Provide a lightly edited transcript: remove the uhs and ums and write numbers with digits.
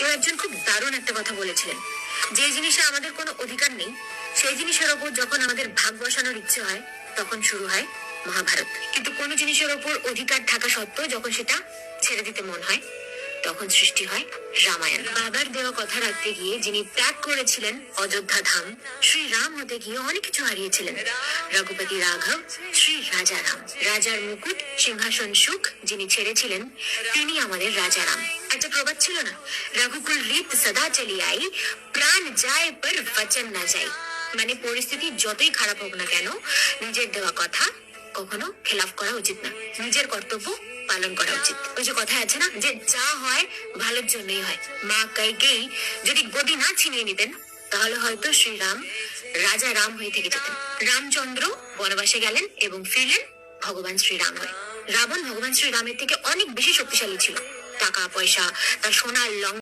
কেউ একজন খুব দারুণ একটা কথা বলেছিলেন, যে জিনিসে আমাদের কোনো অধিকার নেই সেই জিনিসের ওপর যখন আমাদের ভাগ বসানোর ইচ্ছে হয় তখন শুরু হয় মহাভারত। কিন্তু কোনো জিনিসের ওপর অধিকার থাকা সত্ত্বেও যখন সেটা ছেড়ে দিতে মন হয় তখন সৃষ্টি হয় রামায়ণ। বাবার দেওয়া কথা রাখতে গিয়ে যিনি ত্যাগ করেছিলেন অযোধ্যা ধাম, শ্রী রাম হতে গিয়ে অনেক কিছু হারিয়েছিলেন। রঘুপতি রাঘব, শ্রী রাজা রাম, রাজার মুকুট সিংহাসন সুখ যিনি ছেড়েছিলেন তিনি আমাদের রাজা রাম। একটা প্রবাদ ছিল না, রঘুকুল রীত সদা চলি আই, প্রাণ যায় পর বচন না যাই। মানে পরিস্থিতি যতই খারাপ হোক না কেন নিজের দেওয়া কথা কখনো খেলাফ করা উচিত না, নিজের কর্তব্য পালন করা উচিত। ওই যে কথা আছে না, যে যা হয় ভালোর জন্যই হয়। মা কাইকেয়ী যদি গদি না ছিনিয়ে নিতেন তাহলে হয়তো শ্রীরাম রাজা রাম হয়ে থেকে যেতেন। রামচন্দ্র বনবাসে গেলেন এবং ফিরলেন ভগবান শ্রীরাম হয়ে। রাবণ ভগবান শ্রীরামের থেকে অনেক বেশি শক্তিশালী ছিল। টাকা পয়সা, তার সোনার লঙ্কা